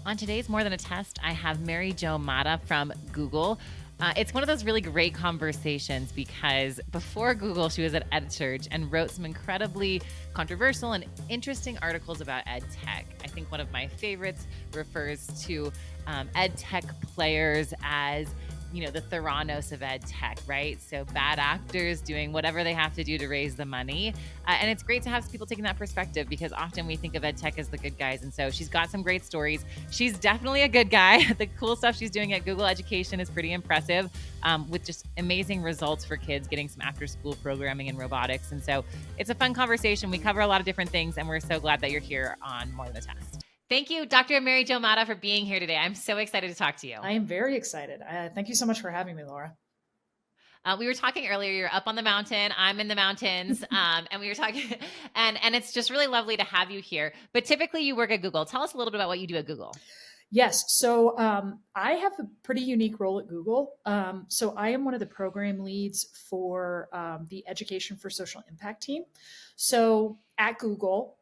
On today's More Than a Test, I have Mary Jo Madda from Google. It's one of those really great conversations because before Google, she was at EdSurge and wrote some incredibly controversial and interesting articles about EdTech. I think one of my favorites refers to EdTech players as the Theranos of EdTech, right? So bad actors doing whatever they have to do to raise the money. And it's great to have people taking that perspective because often we think of EdTech as the good guys. And so she's got some great stories. She's definitely a good guy. The cool stuff she's doing at Google Education is pretty impressive, with just amazing results for kids getting some after school programming and robotics. And so it's a fun conversation. We cover a lot of different things, and we're so glad that you're here on More Than a Test. Thank you, Dr. Mary Jo Madda, for being here today. I'm so excited to talk to you. I am very excited. Thank you so much for having me, Laura. We were talking earlier, you're up on the mountain, I'm in the mountains, and we were talking, and it's just really lovely to have you here. But typically you work at Google. Tell us a little bit about what you do at Google. Yes. So I have a pretty unique role at Google. So I am one of the program leads for the Education for Social Impact team. So at Google,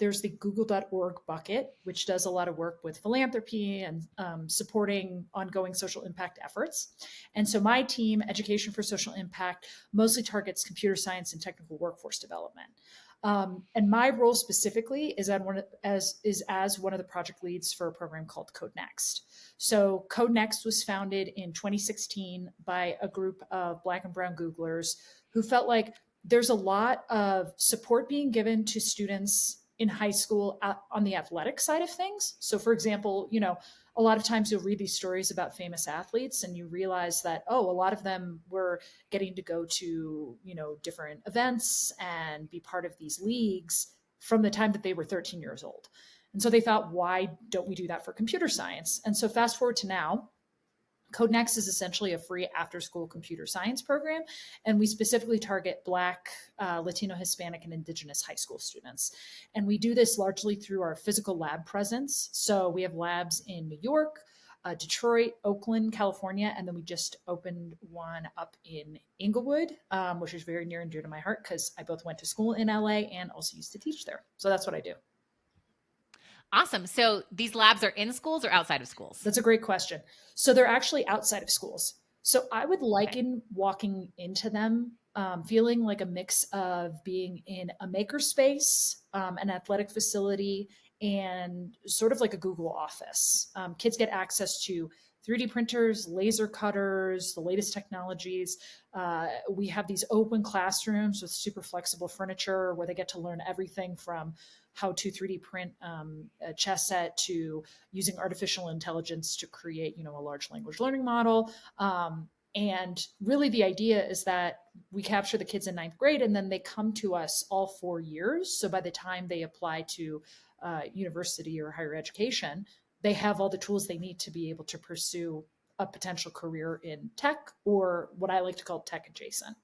there's the google.org bucket, which does a lot of work with philanthropy and supporting ongoing social impact efforts. And so my team, Education for Social Impact, mostly targets computer science and technical workforce development. And my role specifically is as one of the project leads for a program called Code Next. So Code Next was founded in 2016 by a group of Black and Brown Googlers who felt like there's a lot of support being given to students in high school on the athletic side of things. So for example, a lot of times you'll read these stories about famous athletes and you realize that, a lot of them were getting to go to, different events and be part of these leagues from the time that they were 13 years old. And so they thought, why don't we do that for computer science? And so fast forward to now, Code Next is essentially a free after-school computer science program, and we specifically target Black, Latino, Hispanic, and Indigenous high school students. And we do this largely through our physical lab presence. So we have labs in New York, Detroit, Oakland, California, and then we just opened one up in Inglewood, which is very near and dear to my heart because I both went to school in LA and also used to teach there. So that's what I do. Awesome. So these labs are in schools or outside of schools? That's a great question. So they're actually outside of schools. So I would liken walking into them, feeling like a mix of being in a makerspace, an athletic facility, and sort of like a Google office. Kids get access to 3D printers, laser cutters, the latest technologies. We have these open classrooms with super flexible furniture where they get to learn everything from how to 3D print a chess set to using artificial intelligence to create, a large language learning model. And really the idea is that we capture the kids in ninth grade and then they come to us all 4 years. So by the time they apply to university or higher education, they have all the tools they need to be able to pursue a potential career in tech or what I like to call tech adjacent.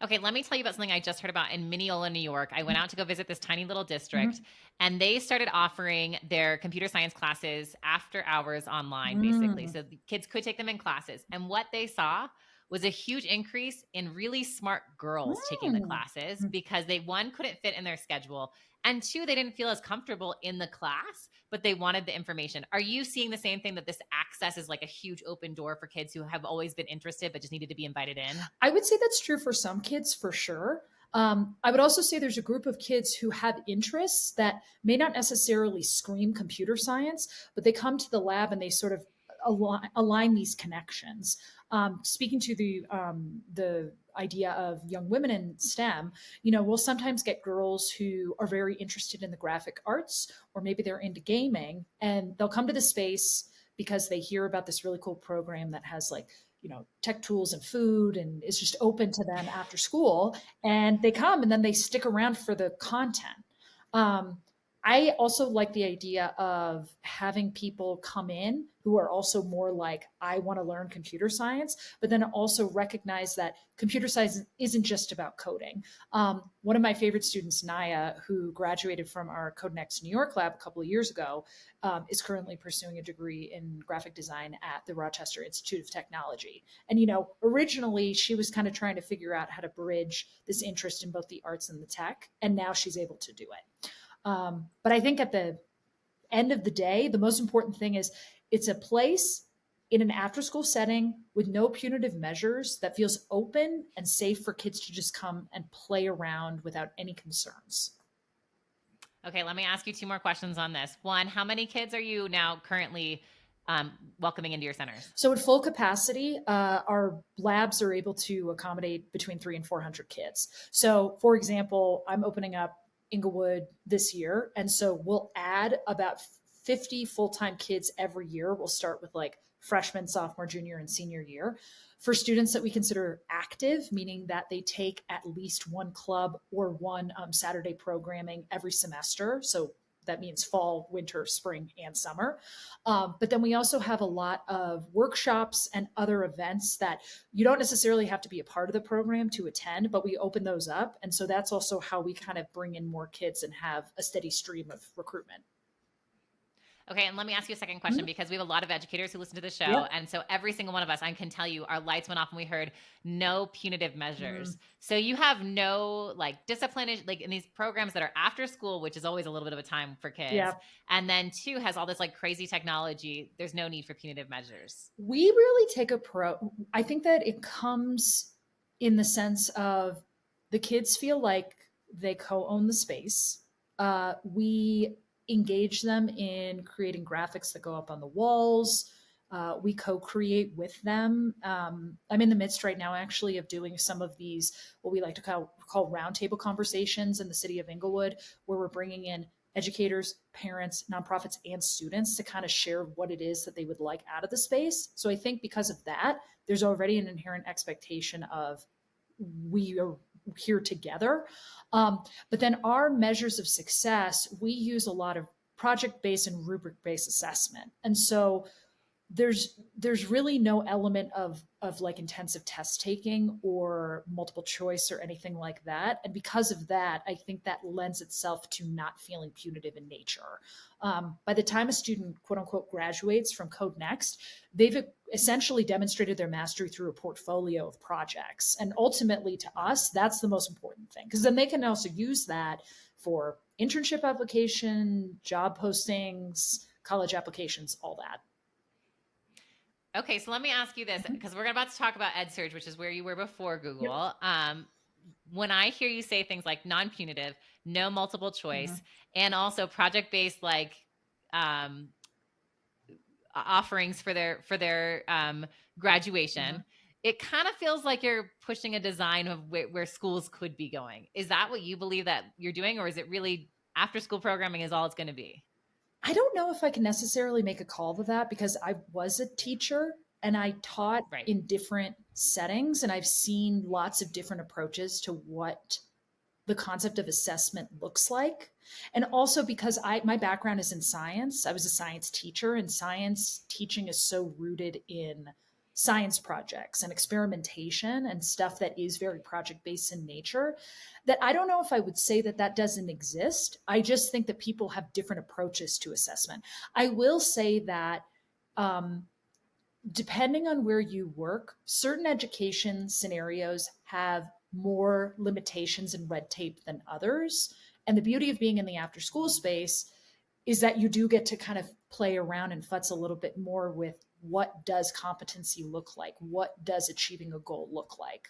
Okay, let me tell you about something I just heard about in Mineola, New York. I went out to go visit this tiny little district, and they started offering their computer science classes after hours online, basically. So the kids could take them in classes. And what they saw was a huge increase in really smart girls taking the classes because they, one, couldn't fit in their schedule, and two, they didn't feel as comfortable in the class, but they wanted the information. Are you seeing the same thing, that this access is like a huge open door for kids who have always been interested but just needed to be invited in? I would say that's true for some kids for sure. I would also say there's a group of kids who have interests that may not necessarily scream computer science, but they come to the lab and they sort of align these connections. Speaking to the idea of young women in STEM, we'll sometimes get girls who are very interested in the graphic arts, or maybe they're into gaming, and they'll come to the space because they hear about this really cool program that has tech tools and food and is just open to them after school. And they come and then they stick around for the content. I also like the idea of having people come in who are also more like, I want to learn computer science, but then also recognize that computer science isn't just about coding. One of my favorite students, Naya, who graduated from our Code Next New York lab a couple of years ago, is currently pursuing a degree in graphic design at the Rochester Institute of Technology. And, originally she was kind of trying to figure out how to bridge this interest in both the arts and the tech, and now she's able to do it. But I think at the end of the day, the most important thing is it's a place in an after school setting with no punitive measures that feels open and safe for kids to just come and play around without any concerns. Okay, let me ask you two more questions on this. One, how many kids are you now currently welcoming into your centers? So at full capacity, our labs are able to accommodate between 300 and 400 kids. So for example, I'm opening up Inglewood this year. And so we'll add about 50 full-time kids every year. We'll start with like freshman, sophomore, junior, and senior year. For students that we consider active, meaning that they take at least one club or one Saturday programming every semester. So that means fall, winter, spring, and summer. But then we also have a lot of workshops and other events that you don't necessarily have to be a part of the program to attend, but we open those up. And so that's also how we kind of bring in more kids and have a steady stream of recruitment. Okay, and let me ask you a second question, because we have a lot of educators who listen to the show. Yep. And so every single one of us, I can tell you, our lights went off and we heard no punitive measures. So you have no like discipline, like in these programs that are after school, which is always a little bit of a time for kids. Yeah. And then two, has all this like crazy technology. There's no need for punitive measures. We really take I think that it comes in the sense of the kids feel like they co-own the space. We engage them in creating graphics that go up on the walls. We co-create with them. I'm in the midst right now actually of doing some of these, what we like to call roundtable conversations in the city of Inglewood, where we're bringing in educators, parents, nonprofits, and students to kind of share what it is that they would like out of the space. So I think because of that, there's already an inherent expectation of we are here together. But then our measures of success, we use a lot of project-based and rubric-based assessment. And so there's really no element of like intensive test taking or multiple choice or anything like that. And because of that, I think that lends itself to not feeling punitive in nature. By the time a student, quote unquote, graduates from Code Next, they've essentially demonstrated their mastery through a portfolio of projects. And ultimately to us, that's the most important thing, because then they can also use that for internship application, job postings, college applications, all that. Okay, so let me ask you this, because we're about to talk about EdSurge, which is where you were before Google. Yep. When I hear you say things like non-punitive, no multiple choice, and also project-based, like offerings for their graduation, it kind of feels like you're pushing a design of where schools could be going. Is that what you believe that you're doing, or is it really after-school programming is all it's going to be? I don't know if I can necessarily make a call to that, because I was a teacher and I taught in different settings, and I've seen lots of different approaches to what the concept of assessment looks like. And also because my background is in science. I was a science teacher, and science teaching is so rooted in science projects and experimentation and stuff that is very project-based in nature, that I don't know if I would say that that doesn't exist. I just think that people have different approaches to assessment. I will say that depending on where you work, certain education scenarios have more limitations and red tape than others. And the beauty of being in the after school space is that you do get to kind of play around and futz a little bit more with what does competency look like? What does achieving a goal look like?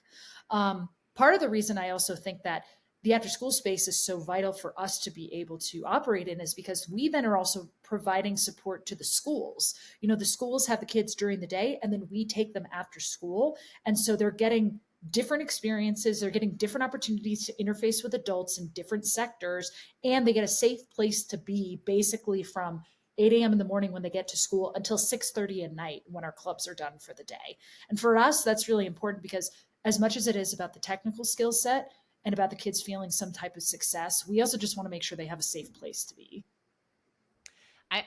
Part of the reason I also think that the after school space is so vital for us to be able to operate in is because we then are also providing support to the schools. You know, the schools have the kids during the day, and then we take them after school. And so they're getting different experiences. They're getting different opportunities to interface with adults in different sectors, and they get a safe place to be basically from 8 a.m. in the morning when they get to school until 6:30 at night when our clubs are done for the day. And for us, that's really important, because as much as it is about the technical skill set and about the kids feeling some type of success, we also just want to make sure they have a safe place to be.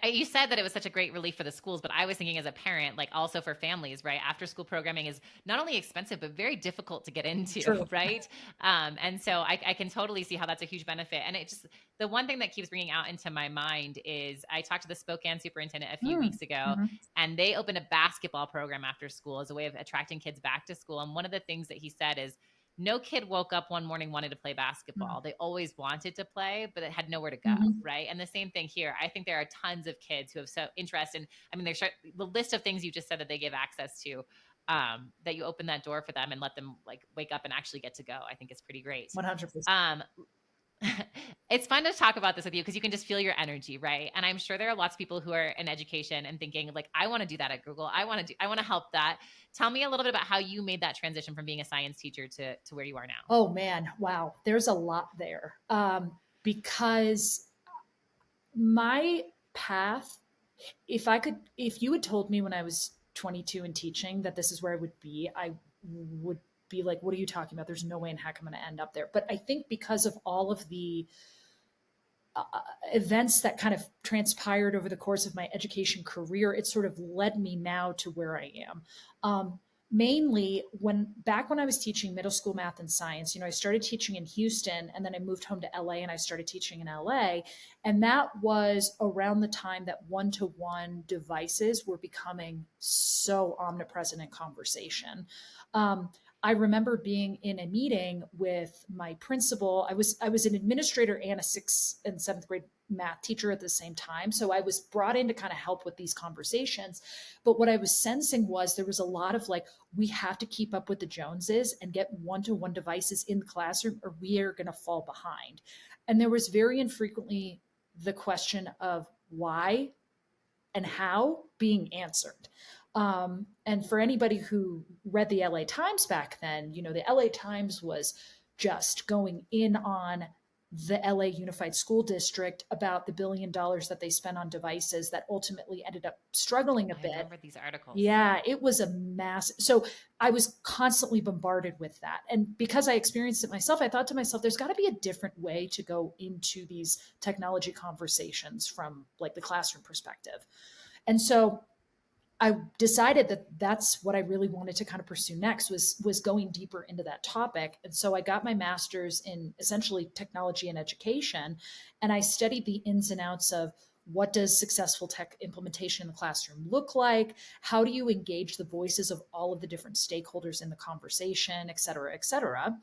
You said that it was such a great relief for the schools, but I was thinking as a parent, like also for families, right? After school programming is not only expensive, but very difficult to get into. True. Right? And so I can totally see how that's a huge benefit. And it just, the one thing that keeps bringing out into my mind is I talked to the Spokane superintendent a few weeks ago, and they opened a basketball program after school as a way of attracting kids back to school. And one of the things that he said is, no kid woke up one morning wanting to play basketball. Mm. They always wanted to play, but it had nowhere to go, Mhm. right? And the same thing here. I think there are tons of kids who have so interest in, I mean, there's the list of things you just said that they give access to, that you open that door for them and let them like wake up and actually get to go. I think it's pretty great. 100%. Um, it's fun to talk about this with you because you can just feel your energy, right? And I'm sure there are lots of people who are in education and thinking like, I want to do that at Google. I want to help that. Tell me a little bit about how you made that transition from being a science teacher to where you are now. Oh man, wow. There's a lot there. Because my path, if you had told me when I was 22 and teaching that this is where I would be, I would be like, what are you talking about? There's no way in heck I'm going to end up there. But I think because of all of the events that kind of transpired over the course of my education career, it sort of led me now to where I am. Mainly back when I was teaching middle school math and science, I started teaching in Houston and then I moved home to LA and I started teaching in LA. And that was around the time that one-to-one devices were becoming so omnipresent in conversation. I remember being in a meeting with my principal. I was an administrator and a 6th and 7th grade math teacher at the same time. So I was brought in to kind of help with these conversations. But what I was sensing was there was a lot of like, we have to keep up with the Joneses and get one-to-one devices in the classroom or we are going to fall behind. And there was very infrequently the question of why and how being answered. And for anybody who read the LA Times back then, the LA Times was just going in on the LA Unified School District about the $1 billion that they spent on devices that ultimately ended up struggling a bit. I remember these articles. Yeah, it was a mass. So I was constantly bombarded with that. And because I experienced it myself, I thought to myself, there's got to be a different way to go into these technology conversations from like the classroom perspective. And so I decided that that's what I really wanted to kind of pursue next was going deeper into that topic. And so I got my master's in essentially technology and education, and I studied the ins and outs of what does successful tech implementation in the classroom look like? How do you engage the voices of all of the different stakeholders in the conversation, et cetera, et cetera.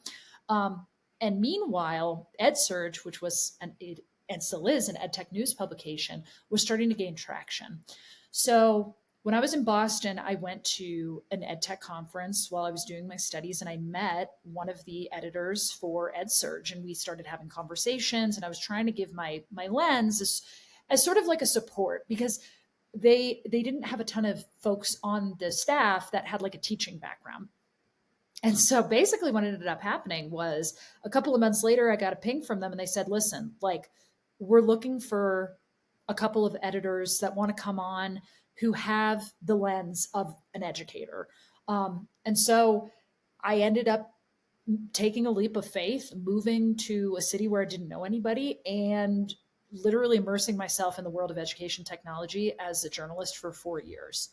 And meanwhile, EdSurge, which was and still is an EdTech news publication, was starting to gain traction. So when I was in Boston, I went to an EdTech conference while I was doing my studies, and I met one of the editors for EdSurge, and we started having conversations. And I was trying to give my lens as sort of like a support because they didn't have a ton of folks on the staff that had like a teaching background. And so basically what ended up happening was a couple of months later, I got a ping from them and they said, listen, like we're looking for a couple of editors that want to come on who have the lens of an educator. And so I ended up taking a leap of faith, moving to a city where I didn't know anybody and literally immersing myself in the world of education technology as a journalist for 4 years.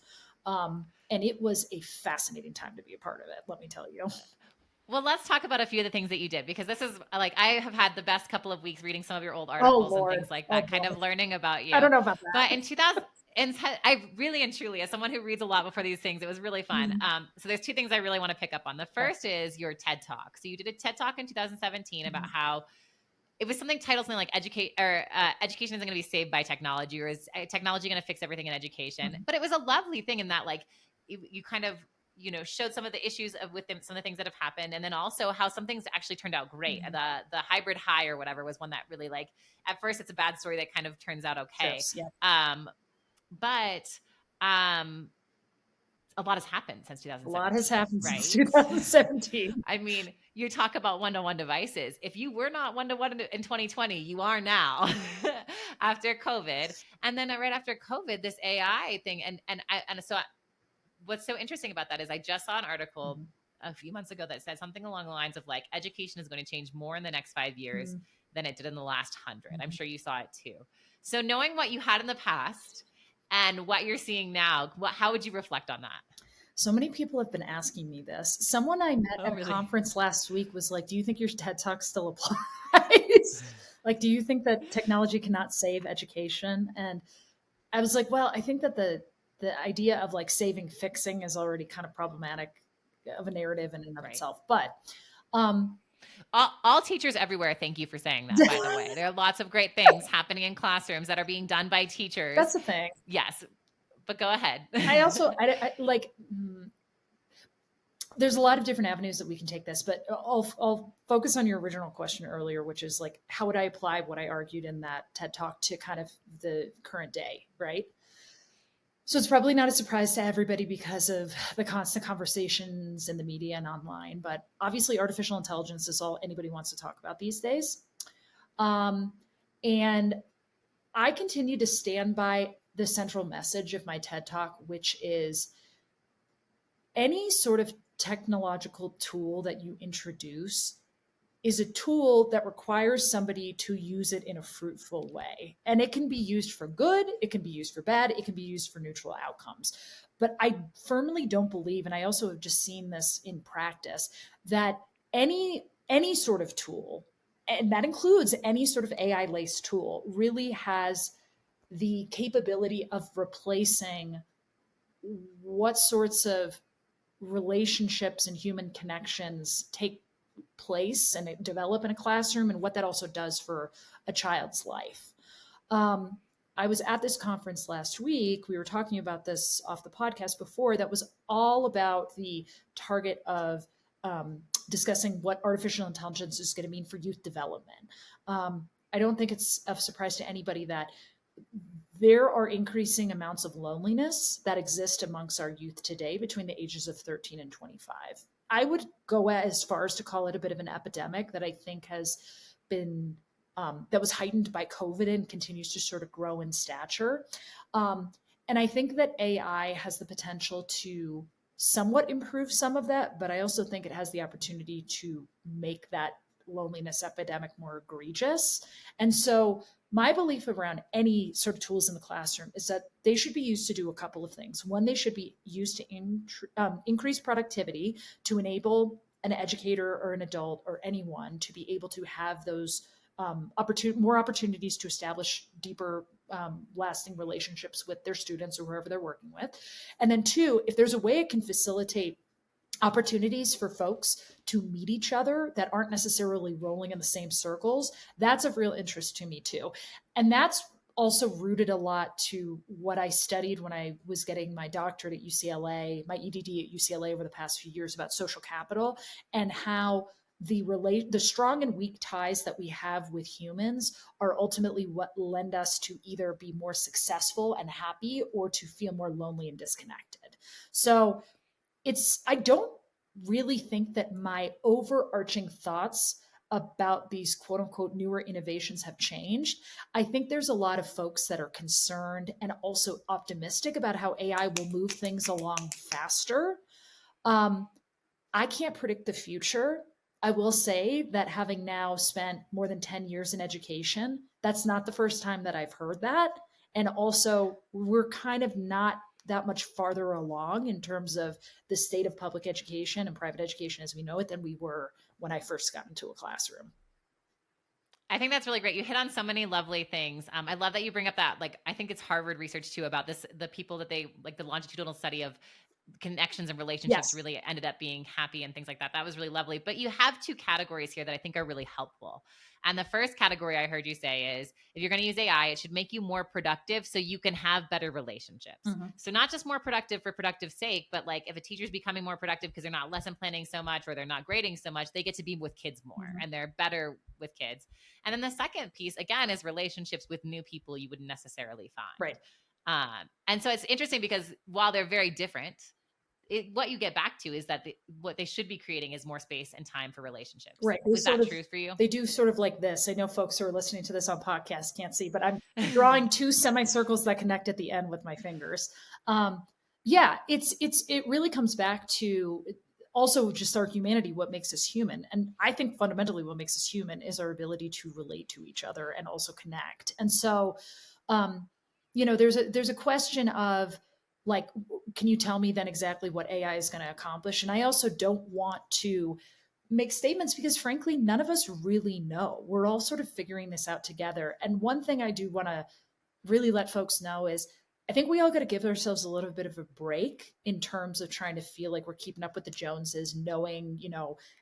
And it was a fascinating time to be a part of it, let me tell you. Well, let's talk about a few of the things that you did because this is like I have had the best couple of weeks reading some of your old articles and things like that, kind of learning about you. I don't know about that. But in 2000, and I really and truly, as someone who reads a lot before these things, it was really fun. So there's two things I really want to pick up on. The first is your TED Talk. So you did a TED Talk in 2017 about how it was titled something like education isn't going to be saved by technology, or is technology going to fix everything in education? But it was a lovely thing in that like you kind of showed some of the issues with them, some of the things that have happened, and then also how some things actually turned out great. The hybrid high or whatever was one that really like at first it's a bad story that kind of turns out okay. Yes, yeah. But a lot has happened since 2017. A lot has happened right? since 2017. I mean, you talk about one-to-one devices. If you were not one-to-one in 2020, you are now after COVID. And then right after COVID, this AI thing. So what's so interesting about that is I just saw an article a few months ago that said something along the lines of like, education is going to change more in the next 5 years than it did in the last 100. I'm sure you saw it too. So knowing what you had in the past and what you're seeing now, how would you reflect on that? So many people have been asking me this. Someone I met at a conference last week was like, do you think your TED Talk still applies? Like, do you think that technology cannot save education? And I was like, well, I think that the idea of like saving fixing is already kind of problematic of a narrative in and of itself. But Um, All teachers everywhere, thank you for saying that, by the way. There are lots of great things happening in classrooms that are being done by teachers. that's the thing. Yes, but go ahead. I also, I like, there's a lot of different avenues that we can take this, but I'll focus on your original question earlier, which is like, how would I apply what I argued in that TED talk to kind of the current day, right? So it's probably not a surprise to everybody because of the constant conversations in the media and online, but obviously artificial intelligence is all anybody wants to talk about these days. Um, and I continue to stand by the central message of my TED talk, which is any sort of technological tool that you introduce is a tool that requires somebody to use it in a fruitful way. And it can be used for good, it can be used for bad, it can be used for neutral outcomes. But I firmly don't believe, and I also have just seen this in practice, that any sort of tool, and that includes any sort of AI laced tool, really has the capability of replacing what sorts of relationships and human connections take place and develop in a classroom, and what that also does for a child's life. Um, I was at this conference last week. We were talking about this off the podcast before, that was all about the target of discussing what artificial intelligence is going to mean for youth development. I don't think it's a surprise to anybody that there are increasing amounts of loneliness that exist amongst our youth today between the ages of 13 and 25. I would go as far as to call it a bit of an epidemic that I think has been, that was heightened by COVID and continues to sort of grow in stature. And I think that AI has the potential to somewhat improve some of that, but I also think it has the opportunity to make that loneliness epidemic more egregious. And so my belief around any sort of tools in the classroom is that they should be used to do a couple of things. One, they should be used to increase productivity, to enable an educator or an adult or anyone to be able to have those more opportunities to establish deeper, lasting relationships with their students or whoever they're working with. And then two, if there's a way it can facilitate opportunities for folks to meet each other that aren't necessarily rolling in the same circles, that's of real interest to me too. And that's also rooted a lot to what I studied when I was getting my doctorate at UCLA, my EDD at UCLA over the past few years, about social capital and how the strong and weak ties that we have with humans are ultimately what lend us to either be more successful and happy or to feel more lonely and disconnected. So I don't really think that my overarching thoughts about these quote unquote newer innovations have changed. I think there's a lot of folks that are concerned and also optimistic about how AI will move things along faster. I can't predict the future. I will say that having now spent more than 10 years in education, that's not the first time that I've heard that. And also, we're kind of not that much farther along in terms of the state of public education and private education as we know it than we were when I first got into a classroom. I think that's really great. You hit on so many lovely things. I love that you bring up that, like, I think it's Harvard research too about this, the people that they, like the longitudinal study of connections and relationships Yes. really ended up being happy and things like that. That was really lovely. But you have two categories here that I think are really helpful. And the first category I heard you say is, if you're going to use AI, it should make you more productive so you can have better relationships. Mm-hmm. So not just more productive for productive sake, but like if a teacher's becoming more productive because they're not lesson planning so much or they're not grading so much, they get to be with kids more and they're better with kids. And then the second piece, again, is relationships with new people you wouldn't necessarily find. Right. And so it's interesting because while they're very different, what you get back to is that what they should be creating is more space and time for relationships. Right. Is that true for you? They do sort of like this. I know folks who are listening to this on podcasts can't see, but I'm drawing two semicircles that connect at the end with my fingers. Yeah, it really comes back to also just our humanity, what makes us human. And I think fundamentally what makes us human is our ability to relate to each other and also connect. And so, there's a question of, like, can you tell me then exactly what AI is going to accomplish? And I also don't want to make statements because frankly, none of us really know. We're all sort of figuring this out together. And one thing I do want to really let folks know is I think we all got to give ourselves a little bit of a break in terms of trying to feel like we're keeping up with the Joneses, knowing,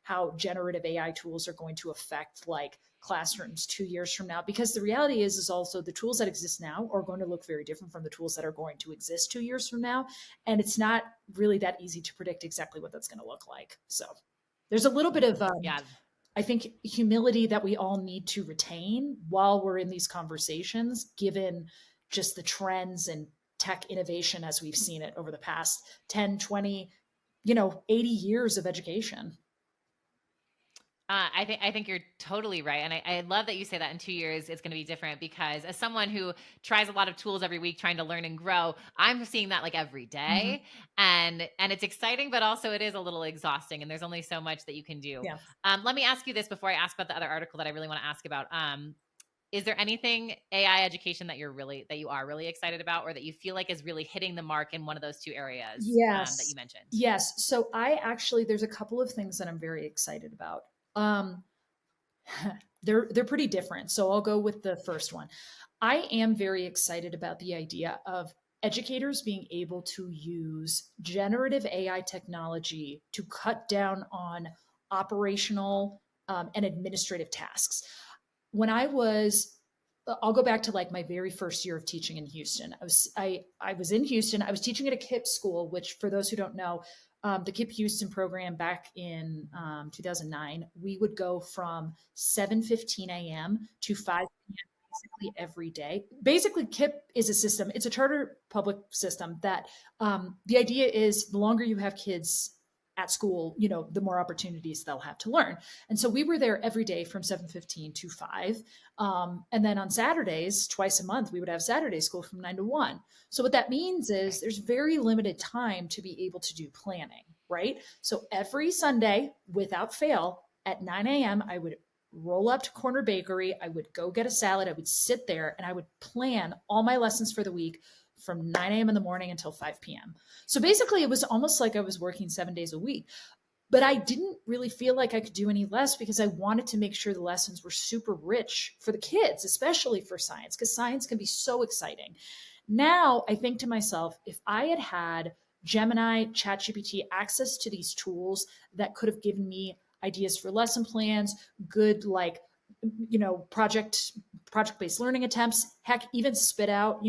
how generative AI tools are going to affect like classrooms 2 years from now. Because the reality is also the tools that exist now are going to look very different from the tools that are going to exist 2 years from now. And it's not really that easy to predict exactly what that's going to look like. So there's a little bit of, Yeah. I think, humility that we all need to retain while we're in these conversations, given just the trends and tech innovation as we've seen it over the past 10, 20, 80 years of education. I think you're totally right, and I love that you say that in 2 years it's going to be different, because as someone who tries a lot of tools every week, trying to learn and grow, I'm seeing that like every day, and it's exciting, but also it is a little exhausting, and there's only so much that you can do. Yeah. Let me ask you this before I ask about the other article that I really want to ask about. Is there anything AI education that you are really excited about, or that you feel like is really hitting the mark in one of those two areas that Yes. you mentioned? Yes. So there's a couple of things that I'm very excited about. Um, they're pretty different. So I'll go with the first one. I am very excited about the idea of educators being able to use generative AI technology to cut down on operational and administrative tasks. When I'll go back to like my very first year of teaching in Houston. I was in Houston. I was teaching at a KIPP school, which, for those who don't know, the KIPP Houston program back in 2009, we would go from 7:15 a.m. to 5 p.m. basically every day. Basically, KIPP is a system. It's a charter public system that the idea is the longer you have kids at school, the more opportunities they'll have to learn. And so we were there every day from 7:15 to 5. And then on Saturdays, twice a month, we would have Saturday school from 9 to 1. So what that means is there's very limited time to be able to do planning, right? So every Sunday, without fail, at 9 a.m., I would roll up to Corner Bakery. I would go get a salad. I would sit there and I would plan all my lessons for the week from 9 a.m. in the morning until 5 p.m. So basically, it was almost like I was working 7 days a week. But I didn't really feel like I could do any less, because I wanted to make sure the lessons were super rich for the kids, especially for science, because science can be so exciting. Now I think to myself, if I had had Gemini, ChatGPT access to these tools that could have given me ideas for lesson plans, good like project-based learning attempts, heck, even spit out,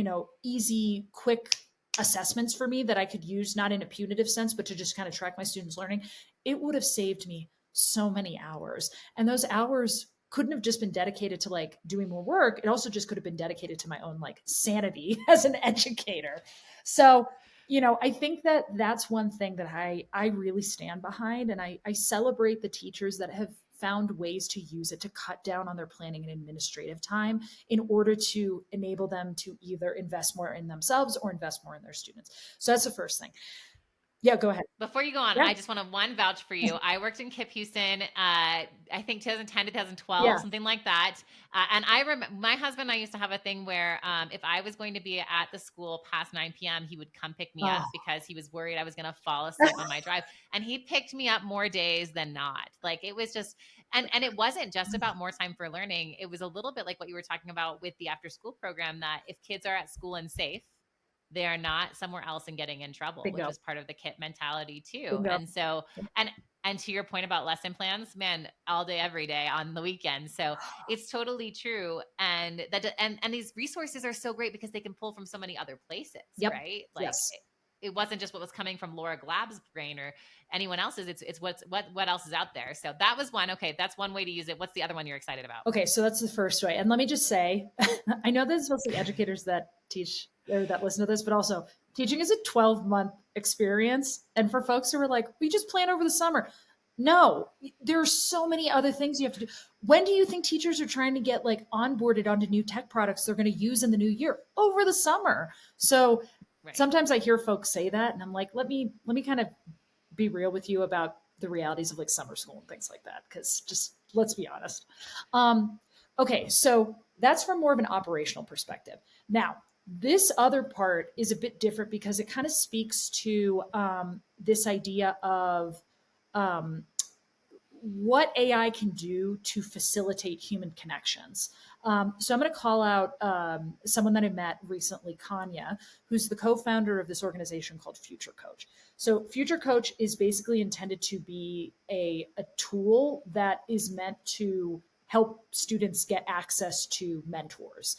easy, quick assessments for me that I could use, not in a punitive sense, but to just kind of track my students' learning, it would have saved me so many hours. And those hours couldn't have just been dedicated to like doing more work. It also just could have been dedicated to my own like sanity as an educator. So, I think that that's one thing that I really stand behind. And I celebrate the teachers that have found ways to use it to cut down on their planning and administrative time in order to enable them to either invest more in themselves or invest more in their students. So that's the first thing. Yeah, go ahead. Before you go on, Yeah. I just want to vouch for you. I worked in KIPP Houston, I think 2010, 2012, Yeah. something like that. And I remember my husband and I used to have a thing where if I was going to be at the school past 9 p.m., he would come pick me up because he was worried I was going to fall asleep on my drive. And he picked me up more days than not. Like it was just, and it wasn't just about more time for learning. It was a little bit like what you were talking about with the after school program, that if kids are at school and safe, they are not somewhere else and getting in trouble, Bingo. which was part of the KIPP mentality too. Bingo. And so, and to your point about lesson plans, man, all day, every day on the weekend. So it's totally true. And and these resources are so great because they can pull from so many other places, Yep. right? Like Yes. it wasn't just what was coming from Laura Glab's brain or anyone else's. It's what else is out there. So that was one. Okay, that's one way to use it. What's the other one you're excited about? Okay, so that's the first way. And let me just say, I know there's mostly educators that teach or that listen to this, but also teaching is a 12-month experience. And for folks who are like, we just plan over the summer. No, there are so many other things you have to do. When do you think teachers are trying to get like onboarded onto new tech products they're going to use in the new year? Over the summer. So sometimes I hear folks say that and I'm like, let me kind of be real with you about the realities of like summer school and things like that. Cause just let's be honest. Okay. So that's from more of an operational perspective. Now, this other part is a bit different because it kind of speaks to this idea of what AI can do to facilitate human connections. So I'm going to call out someone that I met recently, Kanya, who's the co-founder of this organization called Future Coach. So Future Coach is basically intended to be a tool that is meant to help students get access to mentors.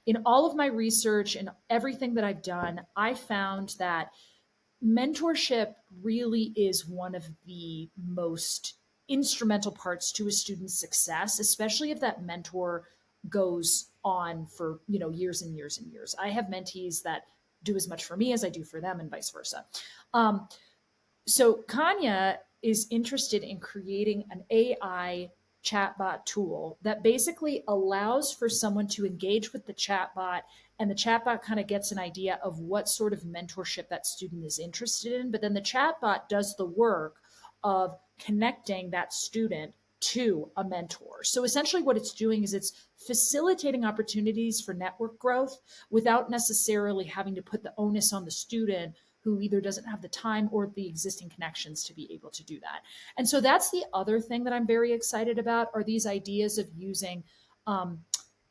In all of my research and everything that I've done, I found that mentorship really is one of the most instrumental parts to a student's success, especially if that mentor goes on for, years and years and years. I have mentees that do as much for me as I do for them, and vice versa. So Kanya is interested in creating an AI chatbot tool that basically allows for someone to engage with the chatbot, and the chatbot kind of gets an idea of what sort of mentorship that student is interested in. But then the chatbot does the work of connecting that student to a mentor. So essentially what it's doing is it's facilitating opportunities for network growth without necessarily having to put the onus on the student who either doesn't have the time or the existing connections to be able to do that. And so that's the other thing that I'm very excited about, are these ideas of using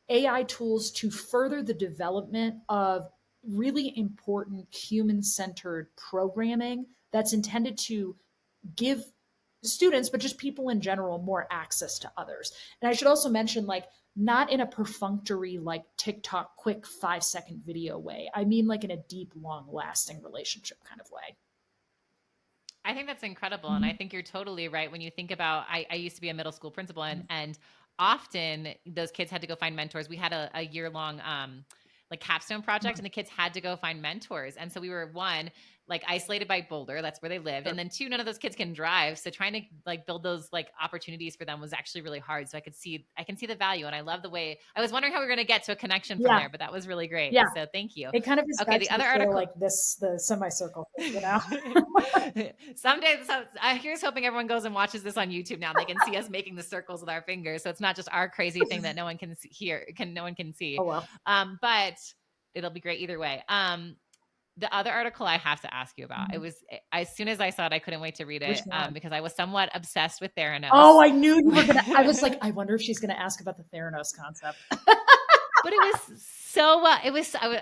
AI tools to further the development of really important human-centered programming that's intended to give students, but just people in general, more access to others. And I should also mention, like, not in a perfunctory, like TikTok quick 5-second video way. I mean, like in a deep, long lasting relationship kind of way. I think that's incredible. And I think you're totally right. When you think about, I used to be a middle school principal, and often those kids had to go find mentors. We had a year-long like capstone project, and the kids had to go find mentors. And so we were, one, like isolated by Boulder, that's where they lived. And then two, none of those kids can drive. So trying to like build those like opportunities for them was actually really hard. So I can see the value. And I love the way, I was wondering how we were going to get to a connection from there, but that was really great. Yeah. So thank you. It kind of is okay. The other article, like this, the semicircle, Someday, here's hoping everyone goes and watches this on YouTube now. They can see us making the circles with our fingers. So it's not just our crazy thing that no one can no one can see. Oh, well. But it'll be great either way. The other article I have to ask you about, it was, as soon as I saw it, I couldn't wait to read it because I was somewhat obsessed with Theranos. Oh, I knew you were going to, I was like, I wonder if she's going to ask about the Theranos concept. But it was so,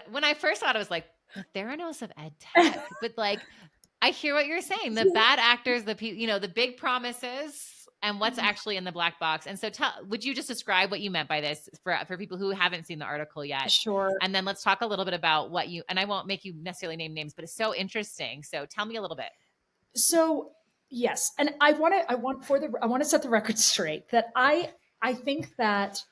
when I first thought, I was like, the Theranos of EdTech. But like, I hear what you're saying. The bad actors, the big promises, and what's actually in the black box. And so would you just describe what you meant by this for people who haven't seen the article yet? Sure. And then let's talk a little bit about and I won't make you necessarily name names, but it's so interesting. So tell me a little bit. So yes. And I want to set the record straight that I think that,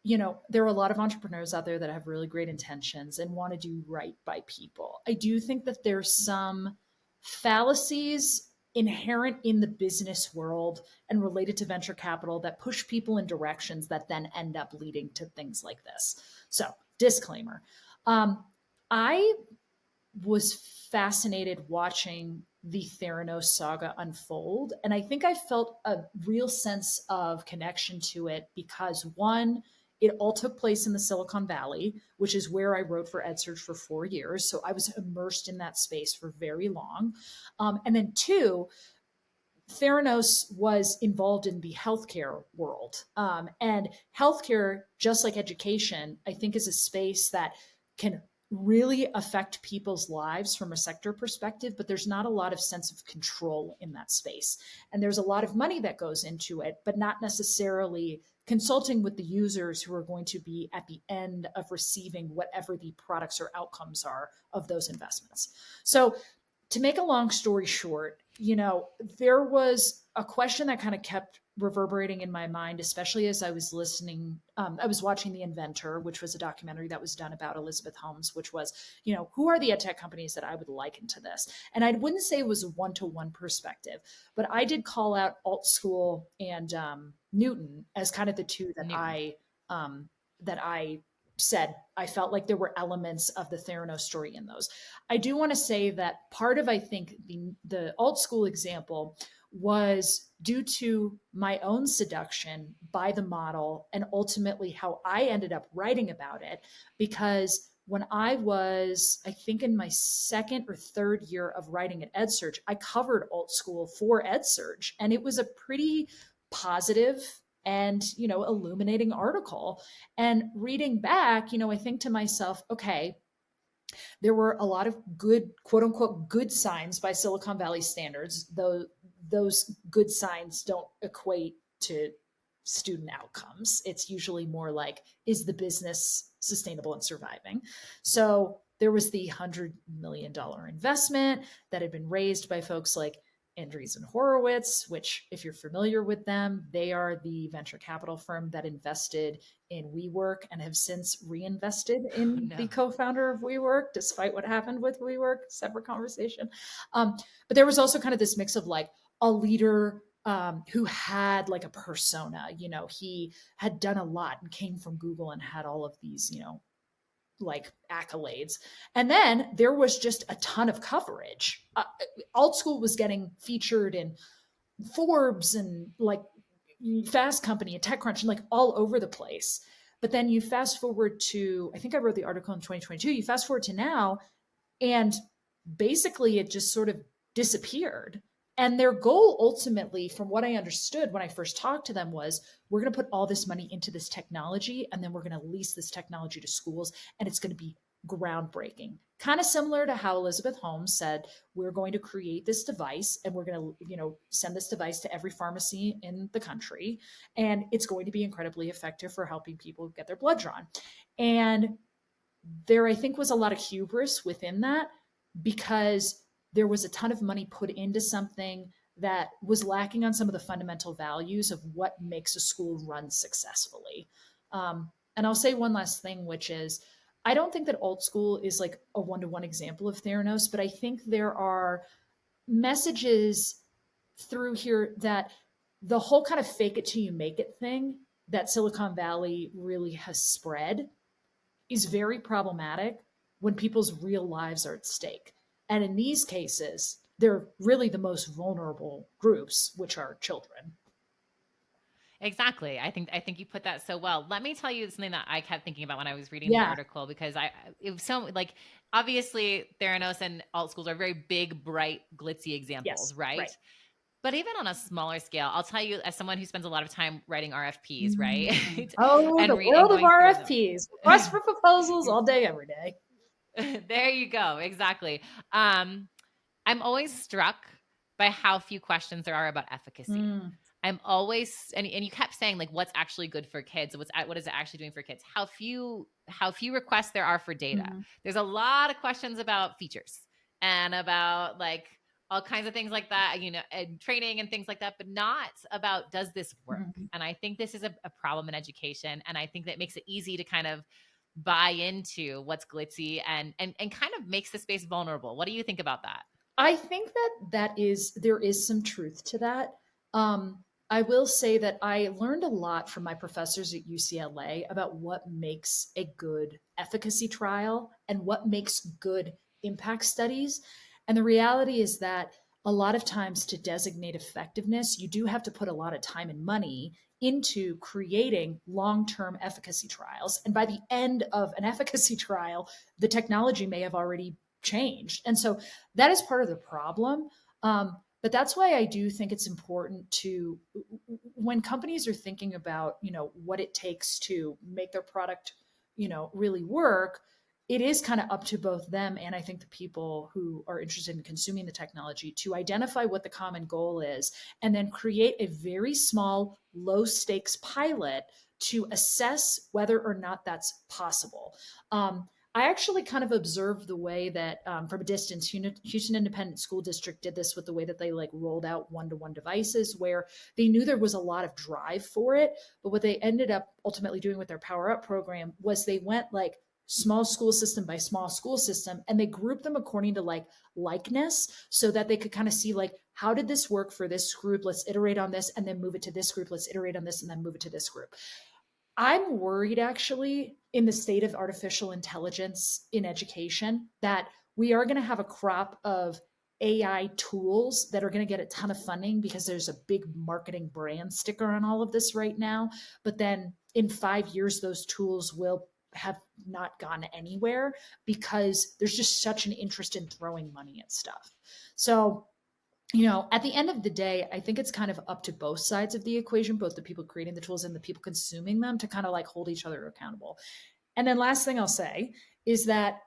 there are a lot of entrepreneurs out there that have really great intentions and want to do right by people. I do think that there's some fallacies inherent in the business world and related to venture capital that push people in directions that then end up leading to things like this. So, disclaimer. I was fascinated watching the Theranos saga unfold, and I think I felt a real sense of connection to it because, one, it all took place in the Silicon Valley, which is where I wrote for EdSurge for 4 years. So I was immersed in that space for very long. And then two, Theranos was involved in the healthcare world. And healthcare, just like education, I think is a space that can really affect people's lives from a sector perspective, but there's not a lot of sense of control in that space. And there's a lot of money that goes into it, but not necessarily consulting with the users who are going to be at the end of receiving whatever the products or outcomes are of those investments. So to make a long story short, there was a question that kind of kept reverberating in my mind, especially as I was listening. I was watching The Inventor, which was a documentary that was done about Elizabeth Holmes, which was, who are the EdTech companies that I would liken to this? And I wouldn't say it was a one-to-one perspective, but I did call out Alt School and Newton as kind of the two that I said I felt like there were elements of the Theranos story in those. I do want to say that part of, I think, the Alt School example was due to my own seduction by the model and ultimately how I ended up writing about it, because when I was, I think, in my second or third year of writing at EdSurge, I covered alt school for EdSurge, and it was a pretty positive and, illuminating article. And reading back, I think to myself, okay, there were a lot of good, quote unquote, good signs by Silicon Valley standards, though those good signs don't equate to student outcomes. It's usually more like, is the business sustainable and surviving? So there was the $100 million investment that had been raised by folks like Andreessen Horowitz, which, if you're familiar with them, they are the venture capital firm that invested in WeWork and have since reinvested Oh, in no. the co-founder of WeWork, despite what happened with WeWork, separate conversation. But there was also kind of this mix of like a leader who had like a persona, he had done a lot and came from Google and had all of these, like accolades. And then there was just a ton of coverage. Alt School was getting featured in Forbes and like Fast Company and TechCrunch and like all over the place. But then you fast forward to, I think I wrote the article in 2022, you fast forward to now, and basically it just sort of disappeared. And their goal ultimately, from what I understood when I first talked to them, was we're going to put all this money into this technology and then we're going to lease this technology to schools and it's going to be groundbreaking. Kind of similar to how Elizabeth Holmes said, we're going to create this device and we're going to, send this device to every pharmacy in the country. And it's going to be incredibly effective for helping people get their blood drawn. And there, I think, was a lot of hubris within that because there was a ton of money put into something that was lacking on some of the fundamental values of what makes a school run successfully. And I'll say one last thing, which is I don't think that alt school is like a one-to-one example of Theranos, but I think there are messages through here that the whole kind of fake it till you make it thing that Silicon Valley really has spread is very problematic when people's real lives are at stake. And in these cases, they're really the most vulnerable groups, which are children. Exactly. I think you put that so well. Let me tell you something that I kept thinking about when I was reading the Yeah. article, because it was so like, obviously Theranos and alt schools are very big, bright, glitzy examples, Yes. right? Right. But even on a smaller scale, I'll tell you, as someone who spends a lot of time writing RFPs, right? Oh, and the and world of going through them. RFPs. Request for proposals all day, every day. There you go. Exactly. I'm always struck by how few questions there are about efficacy. Mm. I'm always, and you kept saying like, what's actually good for kids? What is it actually doing for kids? How few requests there are for data. Mm-hmm. There's a lot of questions about features and about like all kinds of things like that, and training and things like that, but not about, does this work? Mm-hmm. And I think this is a problem in education. And I think that makes it easy to kind of buy into what's glitzy and kind of makes the space vulnerable. What do you think about that? I think there is some truth to that. I will say that I learned a lot from my professors at UCLA about what makes a good efficacy trial and what makes good impact studies. And the reality is that a lot of times to designate effectiveness, you do have to put a lot of time and money into creating long-term efficacy trials. And by the end of an efficacy trial, the technology may have already changed. And so that is part of the problem. But that's why I do think it's important to, when companies are thinking about, what it takes to make their product, really work, it is kind of up to both them and I think the people who are interested in consuming the technology to identify what the common goal is and then create a very small, low stakes pilot to assess whether or not that's possible. I actually kind of observed the way that from a distance, Houston Independent School District did this with the way that they like rolled out one-to-one devices where they knew there was a lot of drive for it. But what they ended up ultimately doing with their Power Up program was they went like small school system by small school system and they grouped them according to like likeness so that they could kind of see like, how did this work for this group? Let's iterate on this and then move it to this group. Let's iterate on this and then move it to this group. I'm worried actually in the state of artificial intelligence in education that we are going to have a crop of AI tools that are going to get a ton of funding because there's a big marketing brand sticker on all of this right now. But then in 5 years, those tools will have not gone anywhere because there's just such an interest in throwing money at stuff. So, at the end of the day, I think it's kind of up to both sides of the equation, both the people creating the tools and the people consuming them, to kind of like hold each other accountable. And then last thing I'll say is that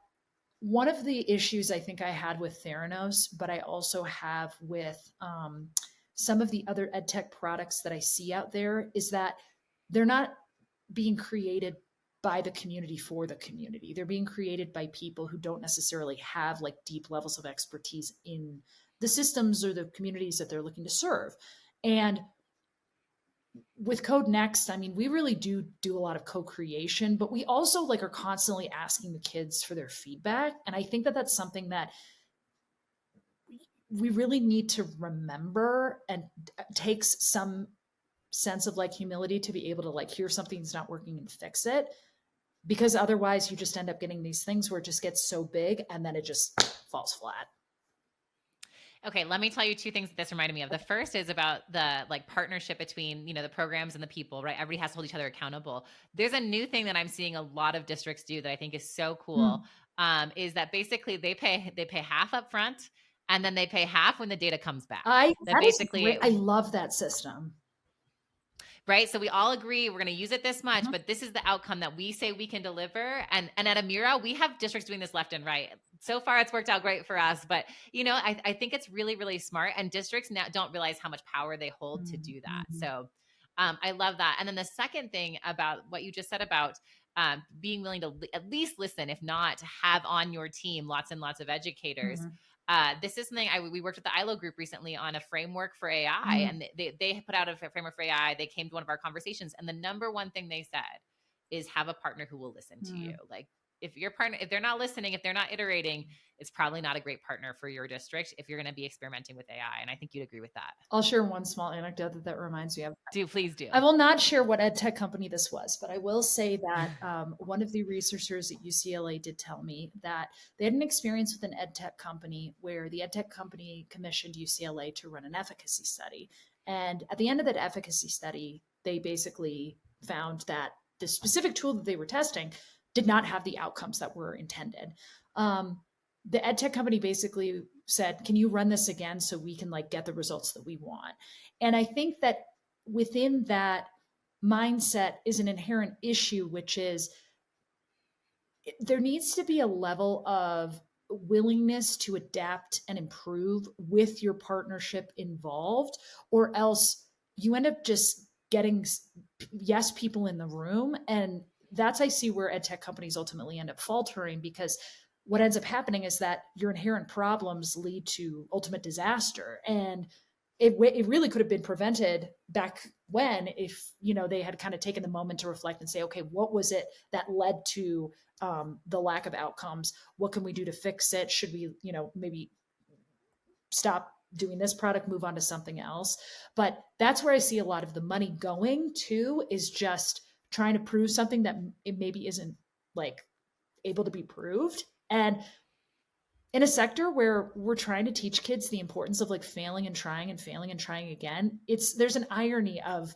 one of the issues I think I had with Theranos, but I also have with some of the other EdTech products that I see out there, is that they're not being created by the community for the community. They're being created by people who don't necessarily have like deep levels of expertise in the systems or the communities that they're looking to serve. And with Code Next, I mean, we really do a lot of co-creation, but we also like are constantly asking the kids for their feedback. And I think that that's something that we really need to remember, and takes some sense of like humility to be able to like hear something's not working and fix it, because otherwise you just end up getting these things where it just gets so big and then it just falls flat. Okay, let me tell you two things that this reminded me of. The first is about the like partnership between, the programs and the people, right? Everybody has to hold each other accountable. There's a new thing that I'm seeing a lot of districts do that I think is so cool. Is that basically they pay half up front and then they pay half when the data comes back. That is great. I love that system. Right. So we all agree we're going to use it this much, but this is the outcome that we say we can deliver. And at Amira, we have districts doing this left and right. So far, it's worked out great for us. But, I think it's really, really smart. And districts now don't realize how much power they hold to do that. So I love that. And then the second thing about what you just said about being willing to at least listen, if not have on your team lots and lots of educators. This is something we worked with the ILO group recently on a framework for AI, and they put out a framework for AI. They came to one of our conversations, and the number one thing they said is have a partner who will listen to you. Like if they're not listening, if they're not iterating, it's probably not a great partner for your district if you're going to be experimenting with AI. And I think you'd agree with that. I'll share one small anecdote that reminds me of. Please do. I will not share what EdTech company this was, but I will say that one of the researchers at UCLA did tell me that they had an experience with an EdTech company where the EdTech company commissioned UCLA to run an efficacy study. And at the end of that efficacy study, they basically found that the specific tool that they were testing did not have the outcomes that were intended. The EdTech company basically said, can you run this again so we can like get the results that we want? And I think that within that mindset is an inherent issue, which is there needs to be a level of willingness to adapt and improve with your partnership involved, or else you end up just getting yes people in the room. And that's, I see where EdTech companies ultimately end up faltering, because what ends up happening is that your inherent problems lead to ultimate disaster. And it really could have been prevented back when, if they had kind of taken the moment to reflect and say, okay, what was it that led to the lack of outcomes? What can we do to fix it? Should we maybe stop doing this product, move on to something else? But that's where I see a lot of the money going to, is just trying to prove something that it maybe isn't like able to be proved. And in a sector where we're trying to teach kids the importance of like failing and trying and failing and trying again, there's an irony of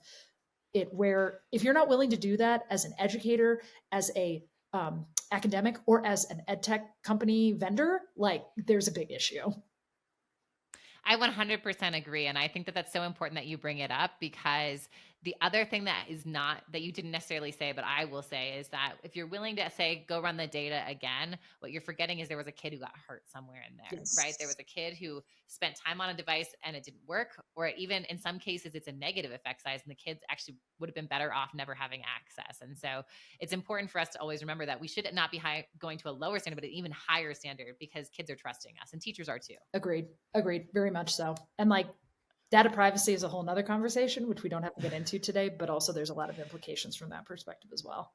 it where if you're not willing to do that as an educator, as a academic, or as an EdTech company vendor, like there's a big issue. I 100% agree. And I think that that's so important that you bring it up, because the other thing that you didn't necessarily say, but I will say, is that if you're willing to say, go run the data again, what you're forgetting is there was a kid who got hurt somewhere in there, right? There was a kid who spent time on a device and it didn't work, or even in some cases, it's a negative effect size and the kids actually would have been better off never having access. And so it's important for us to always remember that we should not be going to a lower standard, but an even higher standard, because kids are trusting us and teachers are too. Agreed. Very much so. And like, data privacy is a whole nother conversation, which we don't have to get into today, but also there's a lot of implications from that perspective as well.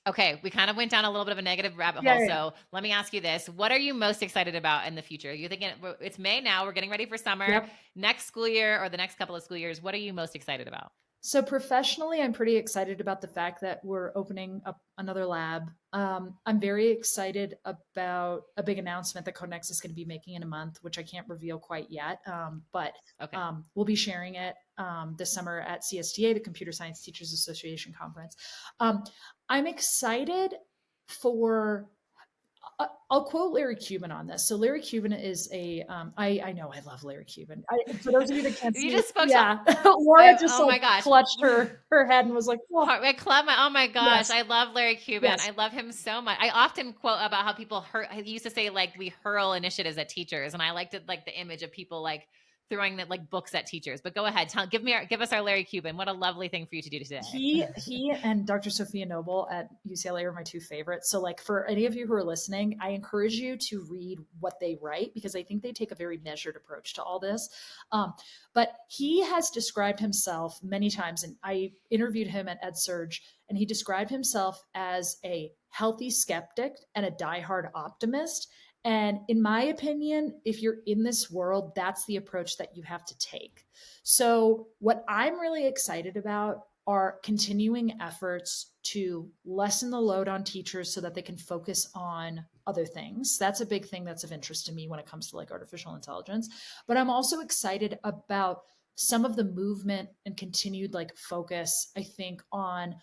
Okay, we kind of went down a little bit of a negative rabbit hole. So let me ask you this. What are you most excited about in the future? You're thinking it's May now, we're getting ready for summer. Next school year or the next couple of school years, what are you most excited about? So professionally, I'm pretty excited about the fact that we're opening up another lab. I'm very excited about a big announcement that Codenex is going to be making in a month, which I can't reveal quite yet, but Okay. we'll be sharing it this summer at CSTA, the Computer Science Teachers Association conference. Um, I'm excited for I'll quote Larry Cuban on this. So Larry Cuban is I know I love Larry Cuban. For those of you that can't You see, just spoke to yeah, Laura just oh like my gosh. clutched her head and was like, oh, I club my, oh my gosh, yes, I love Larry Cuban. yes. I love him so much. I often quote about how people he used to say like we hurl initiatives at teachers. And I liked it like the image of people like throwing that like books at teachers. But go ahead, give us our Larry Cuban. What a lovely thing for you to do today. He and Dr. Sophia Noble at UCLA are my two favorites. So like for any of you who are listening, I encourage you to read what they write because I think they take a very measured approach to all this. But he has described himself many times, and I interviewed him at EdSurge, and he described himself as a healthy skeptic and a diehard optimist. And in my opinion, if you're in this world, that's the approach that you have to take. So, what I'm really excited about are continuing efforts to lessen the load on teachers so that they can focus on other things. That's a big thing that's of interest to me when it comes to like artificial intelligence. But I'm also excited about some of the movement and continued like focus, I think, on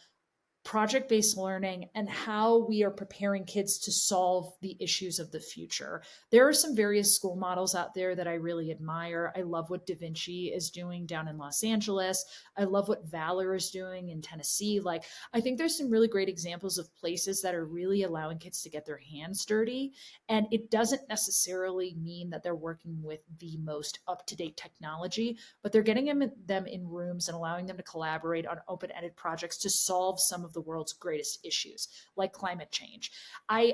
project-based learning and how we are preparing kids to solve the issues of the future. There are some various school models out there that I really admire. I love what Da Vinci is doing down in Los Angeles. I love what Valor is doing in Tennessee. Like, I think there's some really great examples of places that are really allowing kids to get their hands dirty. And it doesn't necessarily mean that they're working with the most up-to-date technology, but they're getting them in rooms and allowing them to collaborate on open-ended projects to solve some of the world's greatest issues, like climate change. I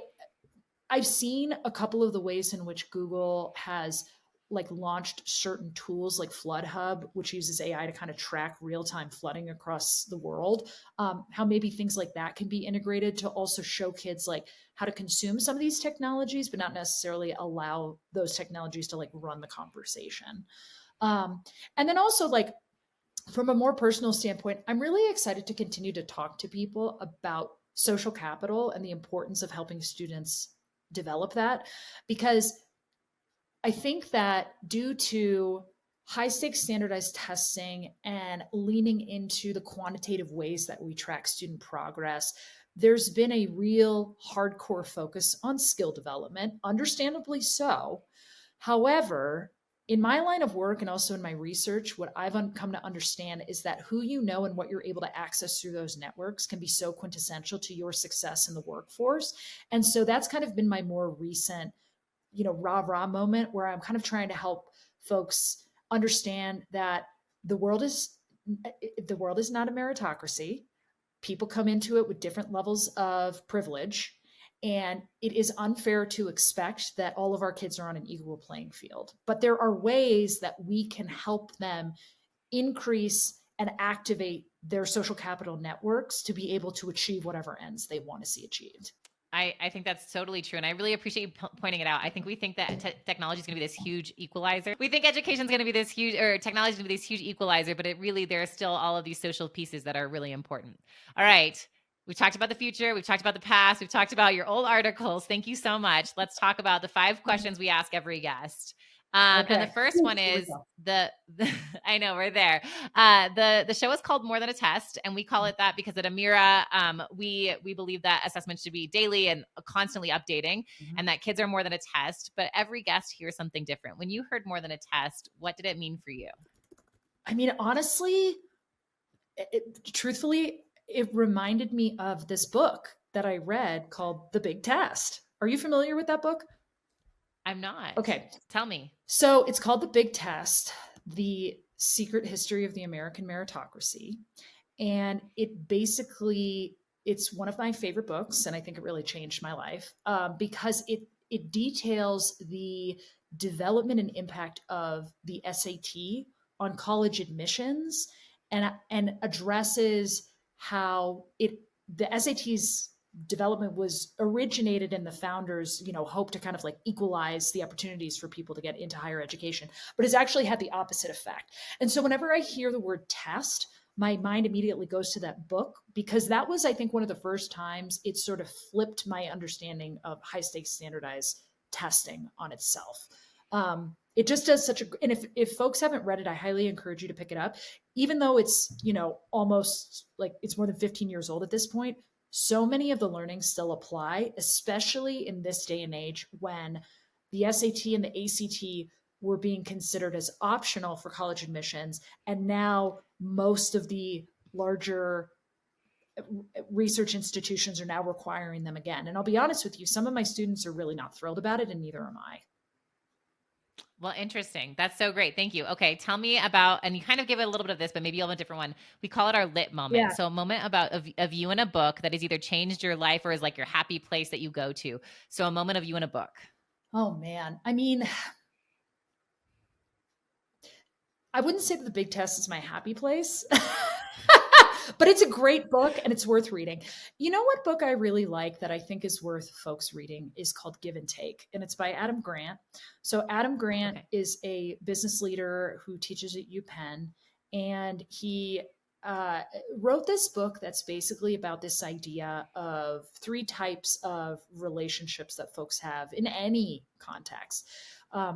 I've seen a couple of the ways in which Google has like launched certain tools like Flood Hub, which uses AI to kind of track real-time flooding across the world. How maybe things like that can be integrated to also show kids like how to consume some of these technologies, but not necessarily allow those technologies to like run the conversation. And then also like from a more personal standpoint, I'm really excited to continue to talk to people about social capital and the importance of helping students develop that because I think that due to high stakes standardized testing and leaning into the quantitative ways that we track student progress, there's been a real hardcore focus on skill development, understandably so. However, in my line of work and also in my research, what I've come to understand is that who you know and what you're able to access through those networks can be so quintessential to your success in the workforce. And so that's kind of been my more recent, rah rah moment where I'm kind of trying to help folks understand that the world is the world is not a meritocracy. People come into it with different levels of privilege, and it is unfair to expect that all of our kids are on an equal playing field. But there are ways that we can help them increase and activate their social capital networks to be able to achieve whatever ends they want to see achieved. I think that's totally true. And I really appreciate you pointing it out. I think we think that technology is going to be this huge equalizer. We think education is going to be this huge, or technology is going to be this huge equalizer, but it really, there are still all of these social pieces that are really important. All right. We've talked about the future. We've talked about the past. We've talked about your old articles. Thank you so much. Let's talk about the 5 questions we ask every guest. Okay. And the first one is the I know we're there. The show is called More Than a Test, and we call it that because at Amira, we believe that assessment should be daily and constantly updating, and that kids are more than a test. But every guest hears something different. When you heard more than a test, what did it mean for you? I mean, honestly, truthfully, it reminded me of this book that I read called The Big Test. Are you familiar with that book? I'm not. Okay. Tell me. So it's called The Big Test, The Secret History of the American Meritocracy. And it's one of my favorite books. And I think it really changed my life because it details the development and impact of the SAT on college admissions and addresses how the SAT's development was originated in the founders, hope to kind of like equalize the opportunities for people to get into higher education, but it's actually had the opposite effect. And so whenever I hear the word test, my mind immediately goes to that book, because that was, I think, one of the first times it sort of flipped my understanding of high stakes standardized testing on itself. It just does such a, and if folks haven't read it, I highly encourage you to pick it up. Even though it's, almost like it's more than 15 years old at this point, so many of the learnings still apply, especially in this day and age when the SAT and the ACT were being considered as optional for college admissions. And now most of the larger research institutions are now requiring them again. And I'll be honest with you, some of my students are really not thrilled about it, and neither am I. Well, interesting. That's so great. Thank you. Okay. Tell me about, and you kind of give it a little bit of this, but maybe you'll have a different one. We call it our lit moment. Yeah. So a moment of you in a book that has either changed your life or is like your happy place that you go to. So a moment of you in a book. Oh man. I mean, I wouldn't say that The Big Test is my happy place, but it's a great book and it's worth reading. You know what book I really like that I think is worth folks reading is called Give and Take, and it's by Adam Grant. So Adam Grant is a business leader who teaches at UPenn, and he wrote this book that's basically about this idea of three types of relationships that folks have in any context.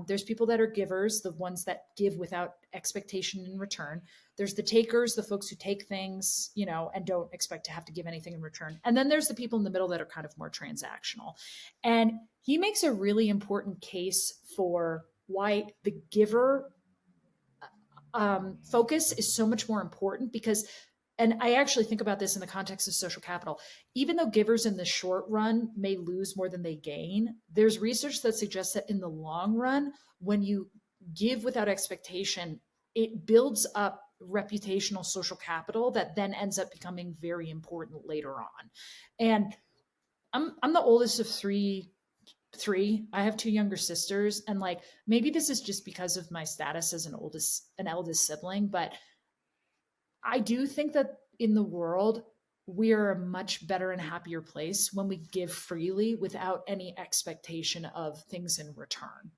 There's people that are givers, the ones that give without expectation in return. There's the takers, the folks who take things, and don't expect to have to give anything in return. And then there's the people in the middle that are kind of more transactional. And he makes a really important case for why the giver focus is so much more important, because, and I actually think about this in the context of social capital, even though givers in the short run may lose more than they gain, there's research that suggests that in the long run, when you give without expectation, it builds up reputational social capital that then ends up becoming very important later on. And I'm the oldest of three. I have two younger sisters, and like maybe this is just because of my status as an eldest sibling, but I do think that in the world we are a much better and happier place when we give freely without any expectation of things in return.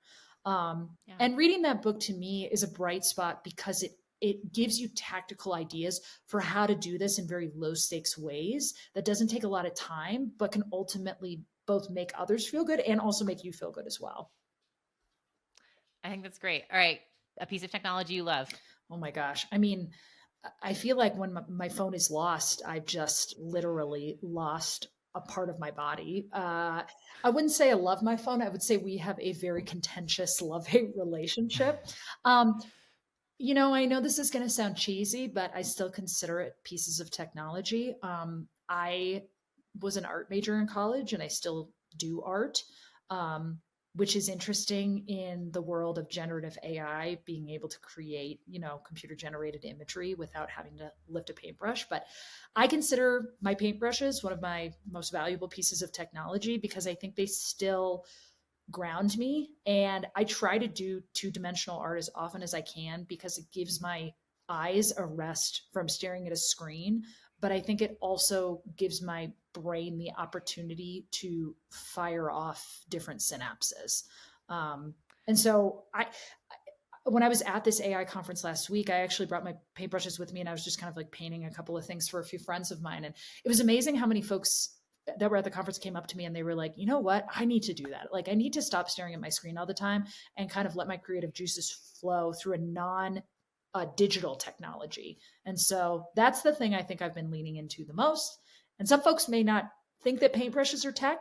And reading that book to me is a bright spot because it gives you tactical ideas for how to do this in very low stakes ways that doesn't take a lot of time, but can ultimately both make others feel good and also make you feel good as well. I think that's great. All right. A piece of technology you love. Oh my gosh. I mean, I feel like when my phone is lost, I've just literally lost a part of my body. I wouldn't say I love my phone. I would say we have a very contentious love-hate relationship. I know this is going to sound cheesy, but I still consider it pieces of technology. I was an art major in college, and I still do art, which is interesting in the world of generative AI, being able to create, computer generated imagery without having to lift a paintbrush. But I consider my paintbrushes one of my most valuable pieces of technology because I think they still ground me. And I try to do two-dimensional art as often as I can because it gives my eyes a rest from staring at a screen. But I think it also gives my brain the opportunity to fire off different synapses. And so when I was at this AI conference last week, I actually brought my paintbrushes with me, and I was just kind of like painting a couple of things for a few friends of mine. And it was amazing how many folks that were at the conference came up to me and they were like, you know what, I need to do that. Like, I need to stop staring at my screen all the time and kind of let my creative juices flow through a non-digital technology. And so that's the thing I think I've been leaning into the most. And some folks may not think that paintbrushes are tech,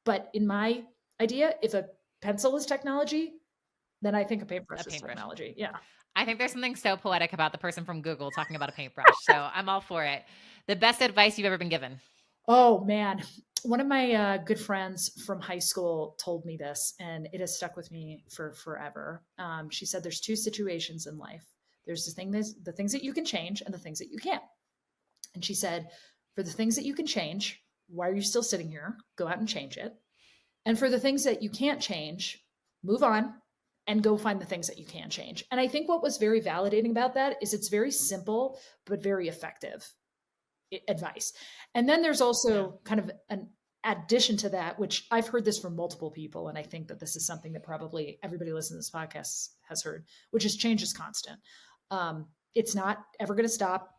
but in my idea, if a pencil is technology, then I think a paintbrush is technology. Yeah. I think there's something so poetic about the person from Google talking about a paintbrush. So I'm all for it. The best advice you've ever been given? Oh man, one of my good friends from high school told me this, and it has stuck with me for forever. She said, "There's two situations in life. There's the things that you can change, and the things that you can't." And she said, "For the things that you can change, why are you still sitting here? Go out and change it. And for the things that you can't change, move on and go find the things that you can change." And I think what was very validating about that is it's very simple but very effective advice. And then there's also kind of an addition to that, which I've heard this from multiple people, and I think that this is something that probably everybody listening to this podcast has heard, which is change is constant. It's not ever going to stop.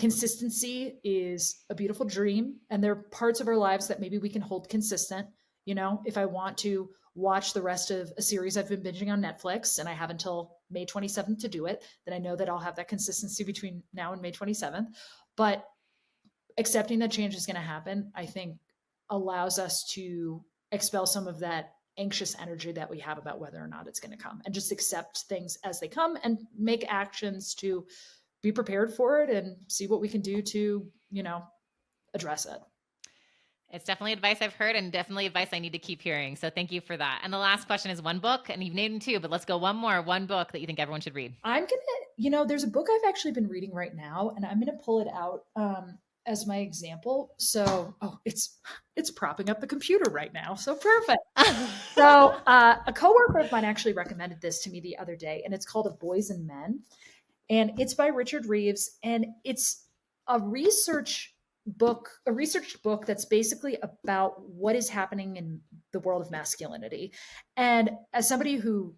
consistency is a beautiful dream. And there are parts of our lives that maybe we can hold consistent. You know, if I want to watch the rest of a series I've been binging on Netflix and I have until May 27th to do it, then I know that I'll have that consistency between now and May 27th. But accepting that change is going to happen, I think, allows us to expel some of that anxious energy that we have about whether or not it's going to come, and just accept things as they come and make actions to be prepared for it and see what we can do to, you know, address it. It's definitely advice I've heard, and definitely advice I need to keep hearing. So thank you for that. And the last question is one book, and you've named two, but let's go one more. One book that you think everyone should read. I'm going to, you know, there's a book I've actually been reading right now, and I'm going to pull it out as my example. So, it's propping up the computer right now. So perfect. So a coworker of mine actually recommended this to me the other day, and it's called A Boys and Men. And it's by Richard Reeves. And it's a researched book that's basically about what is happening in the world of masculinity. And as somebody who,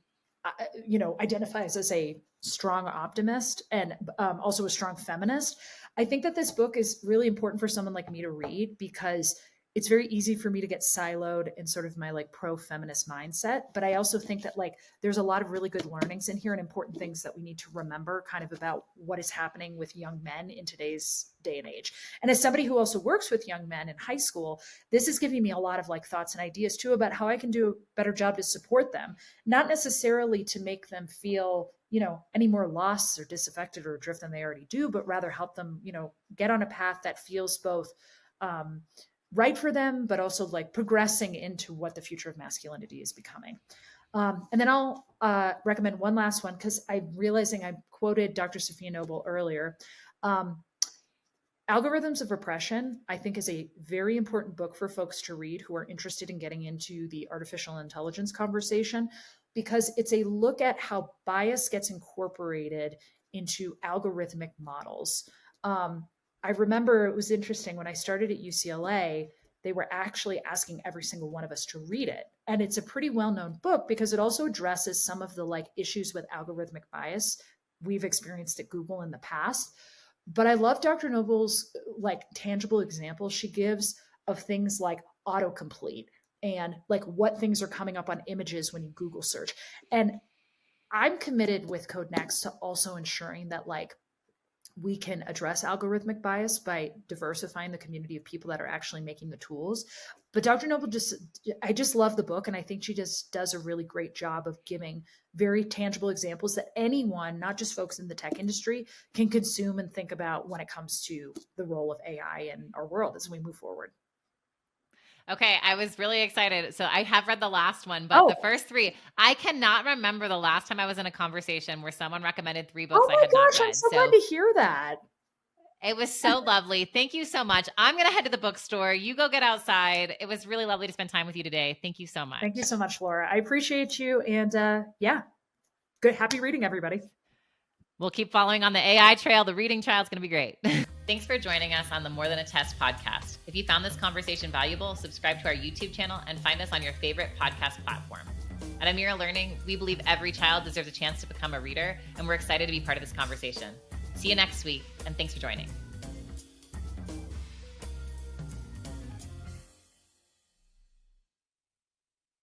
you know, identifies as a strong optimist and also a strong feminist, I think that this book is really important for someone like me to read, because it's very easy for me to get siloed in sort of my like pro-feminist mindset. But I also think that like there's a lot of really good learnings in here and important things that we need to remember kind of about what is happening with young men in today's day and age. And as somebody who also works with young men in high school, this is giving me a lot of like thoughts and ideas too about how I can do a better job to support them, not necessarily to make them feel, you know, any more lost or disaffected or adrift than they already do, but rather help them, you know, get on a path that feels both right for them, but also like progressing into what the future of masculinity is becoming. And then I'll recommend one last one, because I'm realizing I quoted Dr. Sophia Noble earlier. Algorithms of Oppression, I think, is a very important book for folks to read who are interested in getting into the artificial intelligence conversation, because it's a look at how bias gets incorporated into algorithmic models. I remember it was interesting when I started at UCLA, they were actually asking every single one of us to read it. And it's a pretty well-known book because it also addresses some of the like issues with algorithmic bias we've experienced at Google in the past. But I love Dr. Noble's like tangible examples she gives of things like autocomplete and like what things are coming up on images when you Google search. And I'm committed with Code Next to also ensuring that like we can address algorithmic bias by diversifying the community of people that are actually making the tools. But Dr. Noble I just love the book. And I think she just does a really great job of giving very tangible examples that anyone, not just folks in the tech industry, can consume and think about when it comes to the role of AI in our world as we move forward. Okay, I was really excited. So I have read the last one, but the first three, I cannot remember the last time I was in a conversation where someone recommended 3 books I had not read. I'm so glad to hear that. It was so lovely. Thank you so much. I'm going to head to the bookstore. You go get outside. It was really lovely to spend time with you today. Thank you so much. Thank you so much, Laura. I appreciate you. And yeah, good. Happy reading, everybody. We'll keep following on the AI trail. The reading trail is going to be great. Thanks for joining us on the More Than a Test podcast. If you found this conversation valuable, subscribe to our YouTube channel and find us on your favorite podcast platform. At Amira Learning, we believe every child deserves a chance to become a reader, and we're excited to be part of this conversation. See you next week, and thanks for joining.